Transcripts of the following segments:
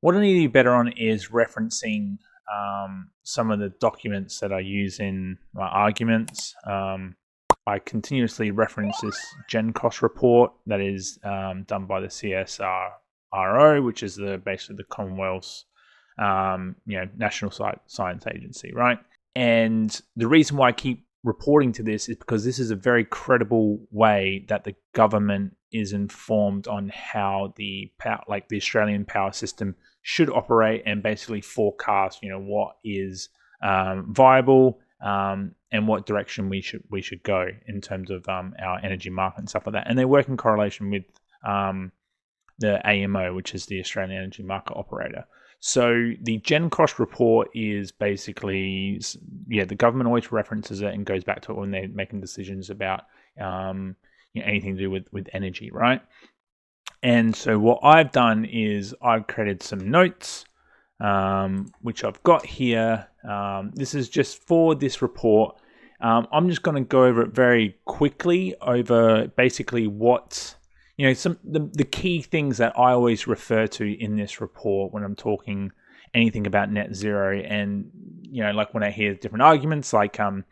what I need to do better on is referencing some of the documents that I use in my arguments. I continuously reference this GenCost report that is done by the CSIRO, which is basically the Commonwealth's National Science Agency, right? And the reason why I keep reporting to this is because this is a very credible way that the government is informed on how the Australian power system should operate, and basically forecast, what is viable and what direction we should go in terms of our energy market and stuff like that. And they work in correlation with the AEMO, which is the Australian Energy Market Operator. So the GenCost report is basically, the government always references it and goes back to it when they're making decisions about anything to do with energy, right? And so what I've done is I've created some notes, which I've got here. This is just for this report. I'm just going to go over it very quickly over basically what, the key things that I always refer to in this report when I'm talking anything about net zero. And, like when I hear different arguments, like, the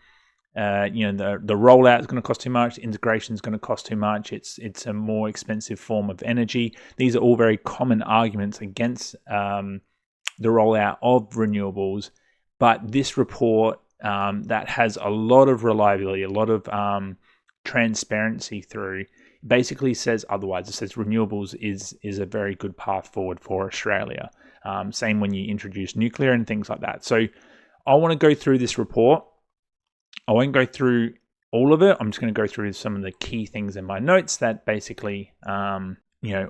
rollout is going to cost too much, integration is going to cost too much, it's a more expensive form of energy. These are all very common arguments against the rollout of renewables. But this report that has a lot of reliability, a lot of transparency through, basically says otherwise. It says renewables is a very good path forward for Australia. Same when you introduce nuclear and things like that. So I want to go through this report. I won't go through all of it. I'm just going to go through some of the key things in my notes that basically,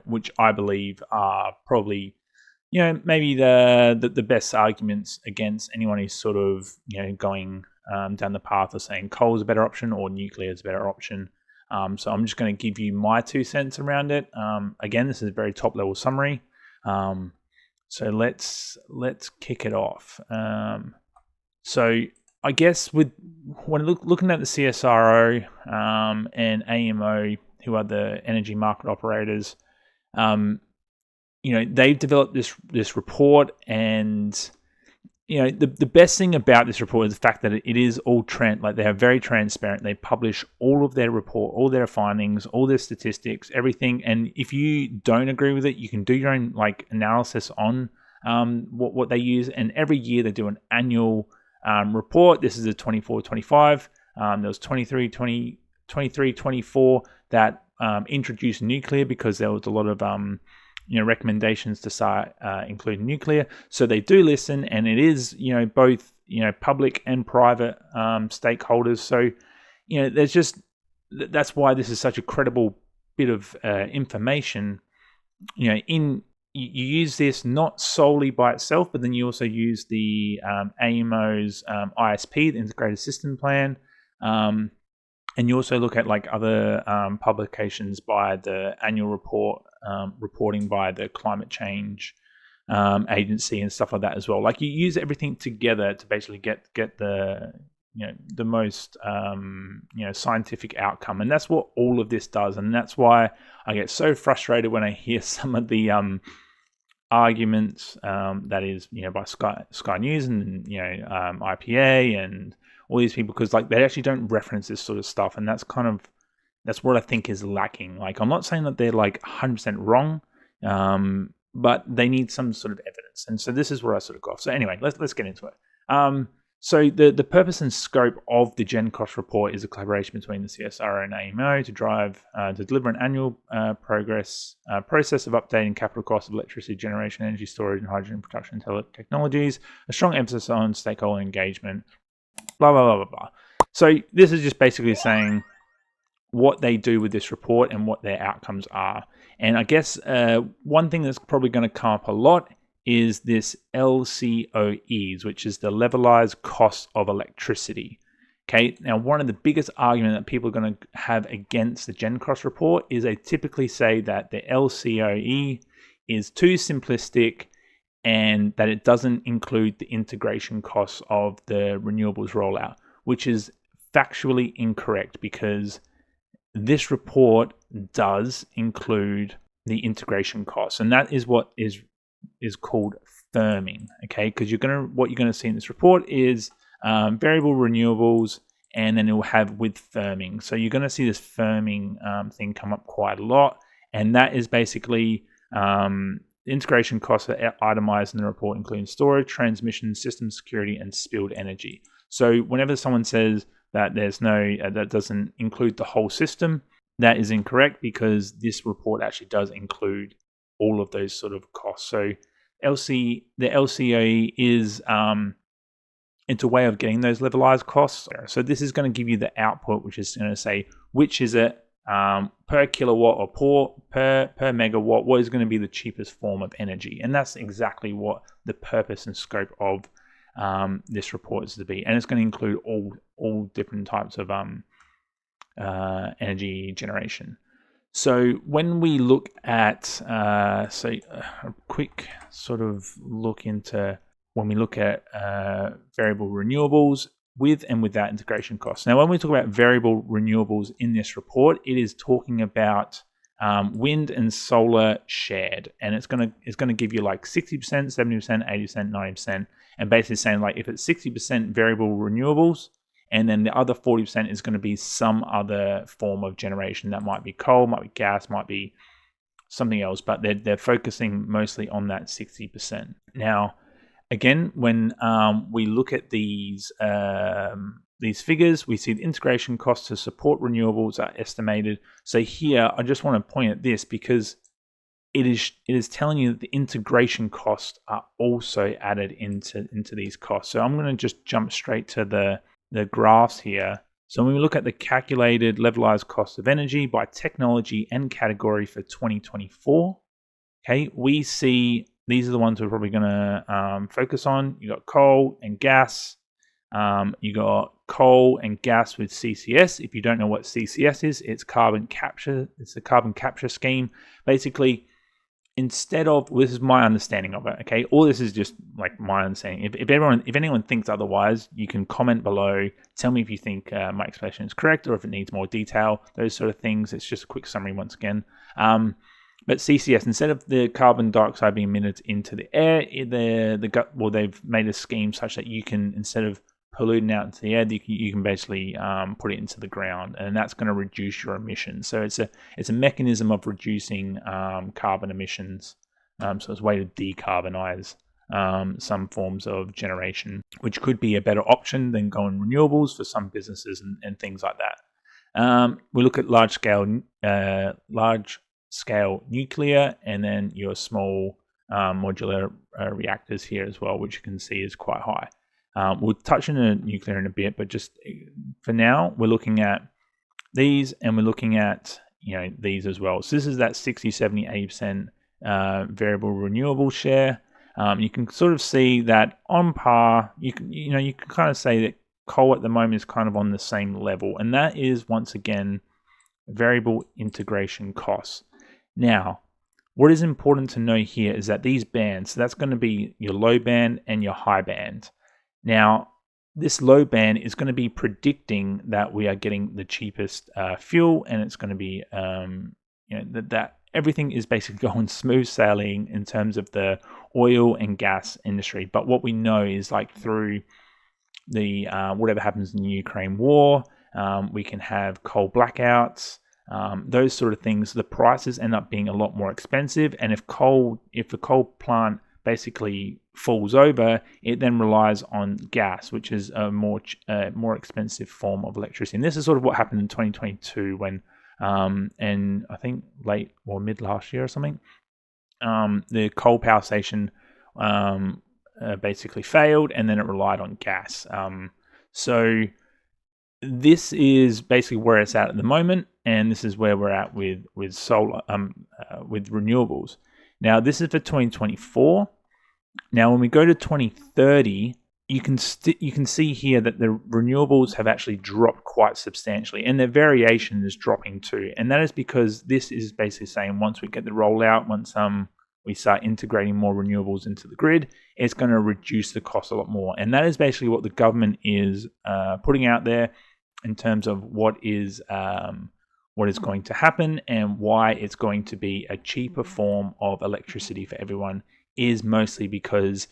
which I believe are probably, maybe the best arguments against anyone who's sort of, going down the path of saying coal is a better option or nuclear is a better option. So I'm just going to give you my 2 cents around it. Again, this is a very top level summary. So let's kick it off. So I guess when looking at the CSIRO and AEMO, who are the energy market operators, they've developed this report, and the best thing about this report is the fact that it is all they are very transparent. They publish all of their report, all their findings, all their statistics, everything. And if you don't agree with it, you can do your own analysis on what they use. And every year they do an annual report. This is a 24-25. There was 23-24 that introduced nuclear because there was a lot of recommendations to start including nuclear. So they do listen, and it is both public and private stakeholders. So that's why this is such a credible bit of information. You use this not solely by itself, but then you also use the AEMO's ISP, the Integrated System Plan, and you also look at other publications by the annual report, reporting by the Climate Change Agency and stuff like that as well. You use everything together to basically get the the most scientific outcome, and that's what all of this does. And that's why I get so frustrated when I hear some of the arguments that is by Sky News and IPA and all these people, because they actually don't reference this sort of stuff, and that's what I think is lacking. I'm not saying that they're 100% wrong, but they need some sort of evidence, and so this is where I sort of go off. So anyway, let's get into it. So the purpose and scope of the GenCost report is a collaboration between the CSIRO and AEMO to deliver an annual process of updating capital costs of electricity generation, energy storage, and hydrogen production technologies, a strong emphasis on stakeholder engagement, blah, blah, blah, blah, blah. So this is just basically saying what they do with this report and what their outcomes are. And I guess one thing that's probably going to come up a lot is this LCOEs, which is the levelized cost of electricity. Okay, now one of the biggest arguments that people are going to have against the GenCost report is they typically say that the LCOE is too simplistic and that it doesn't include the integration costs of the renewables rollout, which is factually incorrect, because this report does include the integration costs, and that is what is is called firming. Okay, because what you're gonna see in this report is variable renewables, and then it will have with firming. So you're going to see this firming thing come up quite a lot, and that is basically integration costs are itemized in the report, including storage, transmission, system security, and spilled energy. So whenever someone says that that doesn't include the whole system, that is incorrect, because this report actually does include all of those sort of costs. So the LCOE is it's a way of getting those levelized costs. So this is going to give you the output, which is going to say which is it per kilowatt or per megawatt, what is going to be the cheapest form of energy. And that's exactly what the purpose and scope of this report is to be. And it's going to include all different types of energy generation. So when we look at, a quick sort of look into when we look at variable renewables with and without integration costs. Now, when we talk about variable renewables in this report, it is talking about wind and solar shared, and it's gonna give you like 60%, 70%, 80%, 90%, and basically saying like if it's 60% variable renewables, and then the other 40% is going to be some other form of generation. That might be coal, might be gas, might be something else, but they're focusing mostly on that 60%. Now, again, when we look at these figures, we see the integration costs to support renewables are estimated. So here, I just want to point at this because it is telling you that the integration costs are also added into these costs. So I'm going to just jump straight to the graphs here. So when we look at the calculated levelized cost of energy by technology and category for 2024, okay, we see these are the ones we're probably going to focus on. You got coal and gas. You got coal and gas with CCS. If you don't know what CCS is, it's carbon capture. It's a carbon capture scheme. Basically, instead of, well, this is my understanding of it. Okay, all this is just like my understanding. If anyone thinks otherwise, you can comment below. Tell me if you think my explanation is correct or if it needs more detail. Those sort of things. It's just a quick summary once again. But CCS, instead of the carbon dioxide being emitted into the air, they've made a scheme such that you can, instead of polluting out into the air, you can basically put it into the ground, and that's going to reduce your emissions. So it's a mechanism of reducing carbon emissions. So it's a way to decarbonize some forms of generation, which could be a better option than going renewables for some businesses and things like that. We look at large scale nuclear, and then your small modular reactors here as well, which you can see is quite high. We'll touch on the nuclear in a bit, but just for now, we're looking at these, and we're looking at these as well. So this is that 60, 70, 80% variable renewable share. You can sort of see that on par. You can kind of say that coal at the moment is kind of on the same level, and that is once again variable integration costs. Now, what is important to know here is that these bands, so that's going to be your low band and your high band. Now, this low band is going to be predicting that we are getting the cheapest fuel, and it's going to be that everything is basically going smooth sailing in terms of the oil and gas industry. But what we know is like through the whatever happens in the Ukraine war, we can have coal blackouts. Those sort of things, the prices end up being a lot more expensive. And if the coal plant basically falls over, it then relies on gas, which is a more expensive form of electricity. And this is sort of what happened in 2022 when, and I think late or mid last year or something, the coal power station basically failed, and then it relied on gas. So this is basically where it's at the moment, and this is where we're at with solar, with renewables. Now, this is for 2024. Now, when we go to 2030, you can see here that the renewables have actually dropped quite substantially, and their variation is dropping too. And that is because this is basically saying once we get the rollout, once we start integrating more renewables into the grid, it's going to reduce the cost a lot more. And that is basically what the government is putting out there in terms of what is going to happen and why it's going to be a cheaper form of electricity for everyone is mostly because,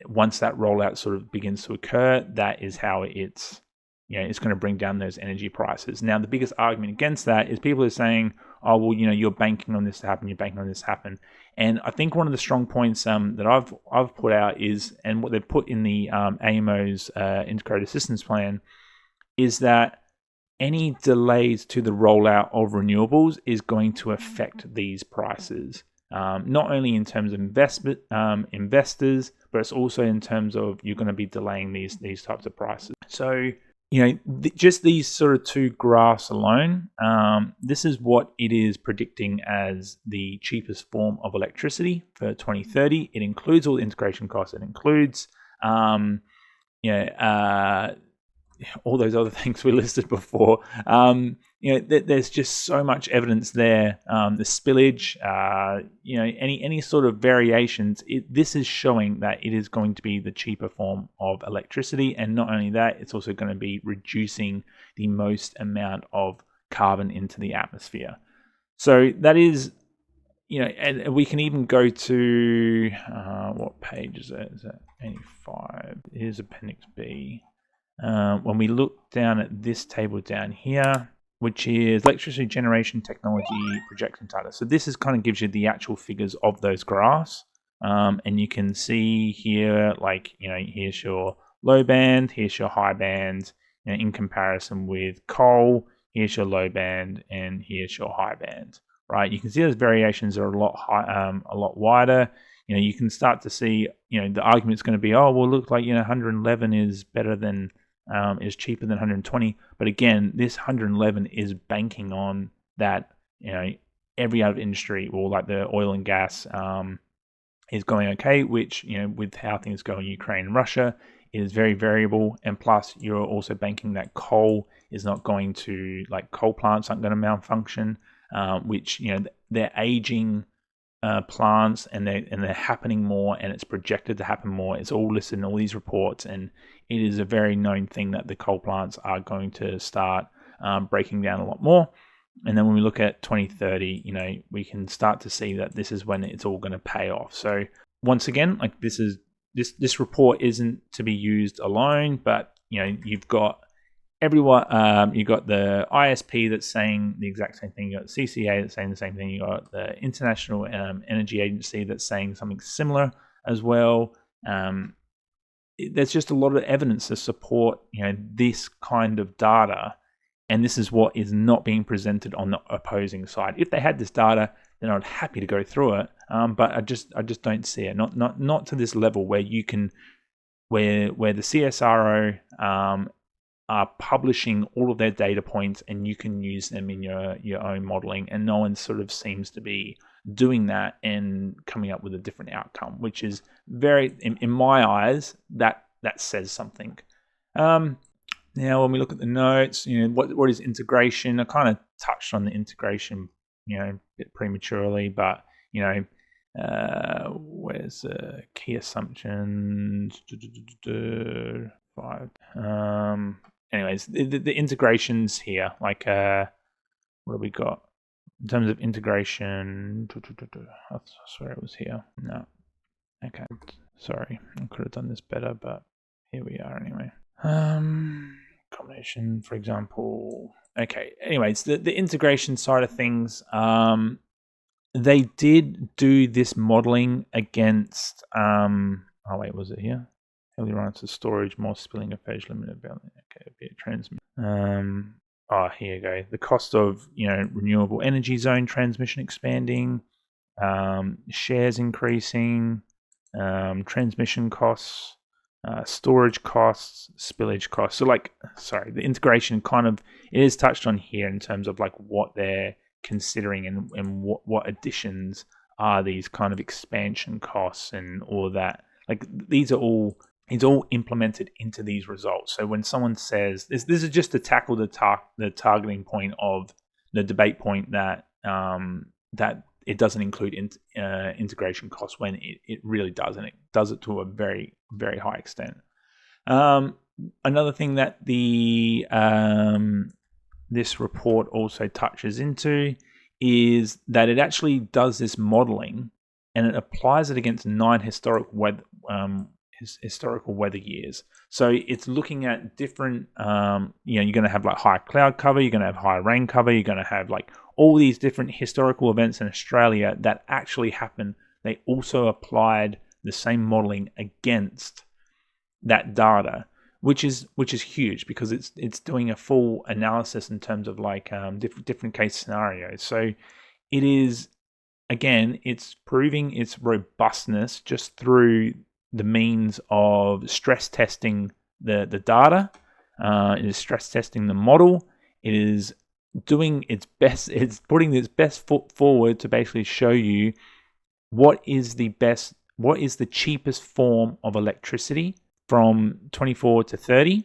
once that rollout sort of begins to occur, that is how it's going to bring down those energy prices. Now, the biggest argument against that is people are saying, oh, well, you're banking on this to happen, you're banking on this to happen. And I think one of the strong points that I've put out is, and what they've put in the AEMO's Integrated Assistance Plan, is that any delays to the rollout of renewables is going to affect these prices. Not only in terms of investors, but it's also in terms of you're going to be delaying these types of prices. So, just these sort of two graphs alone, this is what it is predicting as the cheapest form of electricity for 2030. It includes all the integration costs. It includes, all those other things we listed before. There's just so much evidence there. The spillage, any sort of variations. This is showing that it is going to be the cheaper form of electricity, and not only that, it's also going to be reducing the most amount of carbon into the atmosphere. So that is, and we can even go to what page is that? Is that 85? Here's Appendix B. When we look down at this table down here, which is electricity generation technology projection data. So this is kind of gives you the actual figures of those graphs. And you can see here, here's your low band, here's your high band, in comparison with coal, here's your low band, and here's your high band, right? You can see those variations are a lot wider. You can start to see, the argument's going to be, oh, well, look like, 111 is better than, is cheaper than 120. But again, this 111 is banking on that, every other industry, or like the oil and gas, is going okay, which, with how things go in Ukraine and Russia, it is very variable. And plus, you're also banking that coal is not going to, coal plants aren't going to malfunction, which, they're aging plants, and they're happening more, and it's projected to happen more. It's all listed in all these reports, and it is a very known thing that the coal plants are going to start breaking down a lot more. And then when we look at 2030, we can start to see that this is when it's all going to pay off. So once again, this report isn't to be used alone, but you've got everyone. You've got the ISP that's saying the exact same thing. You got the CCA that's saying the same thing. You got the International Energy Agency that's saying something similar as well. There's just a lot of evidence to support this kind of data, and this is what is not being presented on the opposing side. If they had this data, then I'd happy to go through it. But I just don't see it. Not to this level where you can, where the CSIRO are publishing all of their data points, and you can use them in your own modeling, and no one sort of seems to be doing that and coming up with a different outcome, which is very, in my eyes, that says something. Now, when we look at the notes, what is integration? I kind of touched on the integration, a bit prematurely, but where's key assumptions? 5. Anyways, the integrations here, what have we got in terms of integration? I swear it was here. No. Okay. Sorry, I could have done this better, but here we are anyway. Combination, for example. Okay. Anyways, the integration side of things, they did do this modeling against. Oh wait, was it here? Heavily run to storage, more spilling of phase limited value. Okay, be a transmit. Here you go. The cost of renewable energy zone transmission expanding, shares increasing, transmission costs, storage costs, spillage costs. So the integration kind of, it is touched on here in terms of what they're considering, and what additions are these kind of expansion costs and all of that. These are all. It's all implemented into these results. So when someone says this is just to tackle the targeting point of the debate point that that it doesn't include integration costs, when it really does, and it does it to a very, very high extent. Another thing that the this report also touches into is that it actually does this modeling and it applies it against 9 historical weather years. So it's looking at different, you're going to have like high cloud cover, you're going to have high rain cover, you're going to have like all these different historical events in Australia that actually happen. They also applied the same modeling against that data, which is huge, because it's doing a full analysis in terms of like different case scenarios. So it is, again, it's proving its robustness just through the means of stress testing the data. It is stress testing the model. It is doing its best. It's putting its best foot forward to basically show you what is the cheapest form of electricity from 2024 to 30,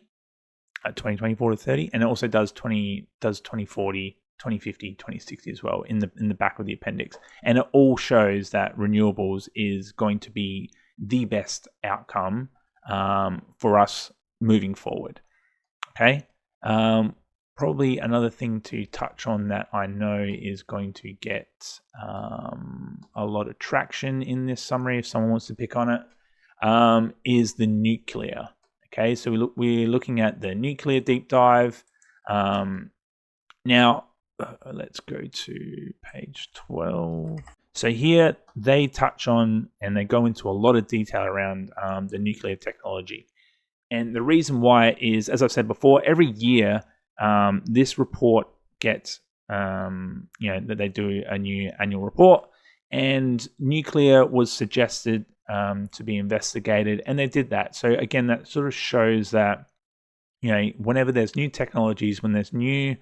and it also does 2040, 2050, 2060 as well in the back of the appendix, and it all shows that renewables is going to be the best outcome for us moving forward. Okay. Probably another thing to touch on that I know is going to get a lot of traction in this summary, if someone wants to pick on it, is the nuclear. Okay, so we're looking at the nuclear deep dive. Now, let's go to page 12. So here they touch on and they go into a lot of detail around the nuclear technology. And the reason why is, as I've said before, every year this report gets, that they do a new annual report, and nuclear was suggested to be investigated, and they did that. So again, that sort of shows that, whenever there's new technologies, when there's new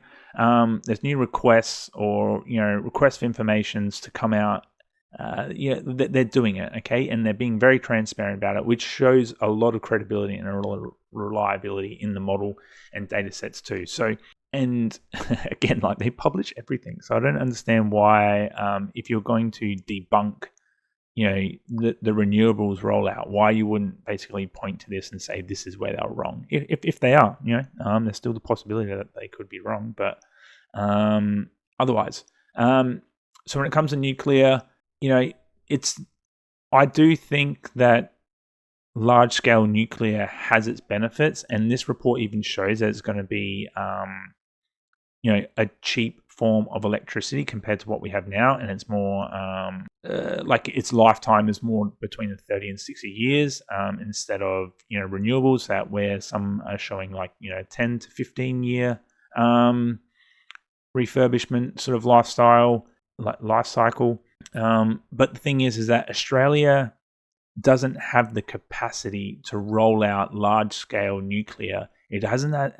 requests or requests for informations to come out, they're doing it, okay, and they're being very transparent about it, which shows a lot of credibility and a lot of reliability in the model and data sets too. So, and again, like, they publish everything, so I don't understand why, if you're going to debunk the renewables rollout, why you wouldn't basically point to this and say this is where they're wrong. If they are, there's still the possibility that they could be wrong, but otherwise. So when it comes to nuclear, I do think that large scale nuclear has its benefits, and this report even shows that it's going to be a cheap form of electricity compared to what we have now, and it's more like its lifetime is more between the 30 and 60 years, instead of renewables that where some are showing like 10 to 15 year refurbishment sort of life cycle. But the thing is that Australia doesn't have the capacity to roll out large scale nuclear. It hasn't done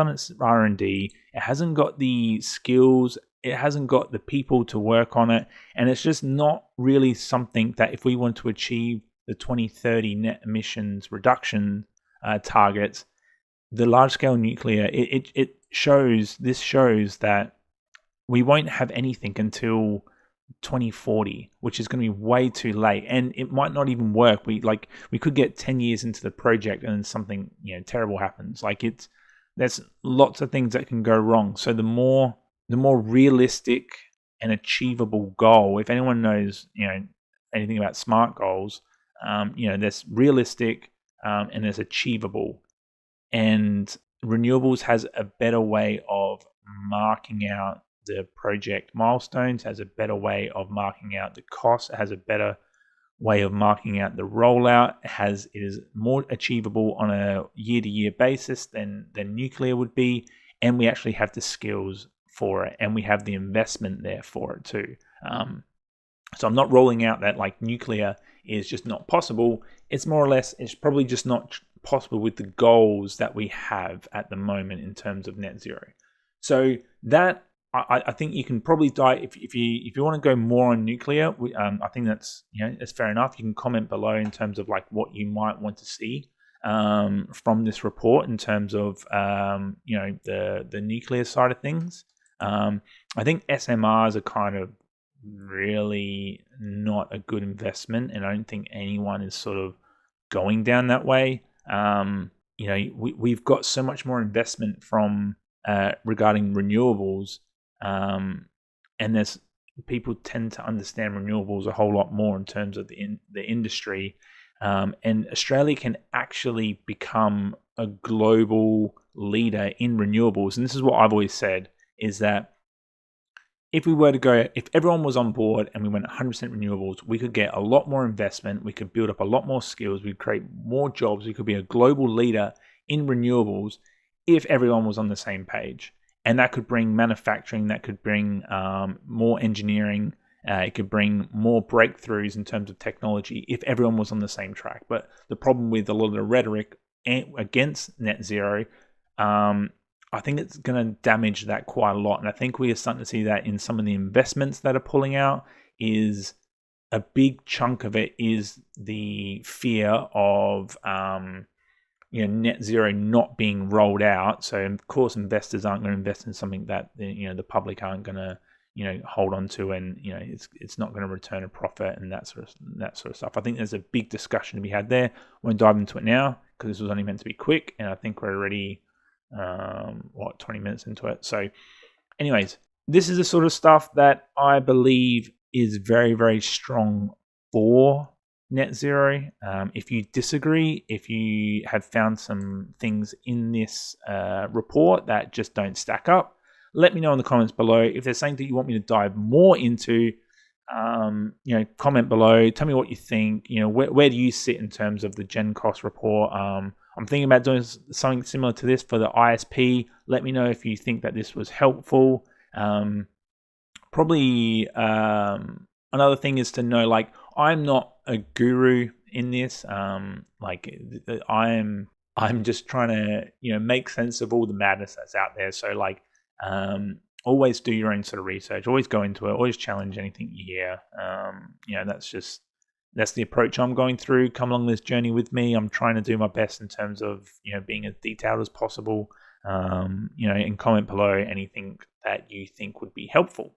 its R&D. It hasn't got the skills. It hasn't got the people to work on it. And it's just not really something that, if we want to achieve the 2030 net emissions reduction targets, the large scale nuclear, it shows that we won't have anything until 2040, which is going to be way too late, and it might not even work. We could get 10 years into the project and then something terrible happens. There's lots of things that can go wrong. So the more realistic and achievable goal, if anyone knows anything about SMART goals, there's realistic and there's achievable, and renewables has a better way of marking out the project milestones, has a better way of marking out the cost, it has a better way of marking out the rollout, it is more achievable on a year-to-year basis than nuclear would be, and we actually have the skills for it, and we have the investment there for it too. So I'm not rolling out that like nuclear is just not possible. It's more or less, it's probably just not possible with the goals that we have at the moment in terms of net zero. So that, I think you can probably dive, if you want to go more on nuclear, I think that's that's fair enough. You can comment below in terms of like what you might want to see from this report in terms of the nuclear side of things. I think SMRs are kind of really not a good investment, and I don't think anyone is sort of going down that way. We've got so much more investment from regarding renewables. And there's people tend to understand renewables a whole lot more in terms of the industry. And Australia can actually become a global leader in renewables. And this is what I've always said, is that if everyone was on board and we went 100% renewables, we could get a lot more investment, we could build up a lot more skills, we'd create more jobs, we could be a global leader in renewables if everyone was on the same page. And that could bring manufacturing, that could bring more engineering, it could bring more breakthroughs in terms of technology if everyone was on the same track. But the problem with a lot of the rhetoric against net zero, I think it's going to damage that quite a lot. And I think we are starting to see that in some of the investments that are pulling out. Is a big chunk of it is the fear of net zero not being rolled out. So of course investors aren't going to invest in something that the public aren't going to hold on to, and it's not going to return a profit and that sort of stuff. I think there's a big discussion to be had there. I won't dive into it now because this was only meant to be quick, and I think we're already 20 minutes into it. So anyways, this is the sort of stuff that I believe is very, very strong for net zero. If you disagree, if you have found some things in this report that just don't stack up, let me know in the comments below. If there's something that you want me to dive more into, comment below. Tell me what you think. Where do you sit in terms of the GenCost report? I'm thinking about doing something similar to this for the ISP. Let me know if you think that this was helpful. Probably another thing is to know, I'm not a guru in this. I'm just trying to make sense of all the madness that's out there. So always do your own sort of research. Always go into it. Always challenge anything you hear. That's the approach I'm going through. Come along this journey with me. I'm trying to do my best in terms of being as detailed as possible. And comment below anything that you think would be helpful.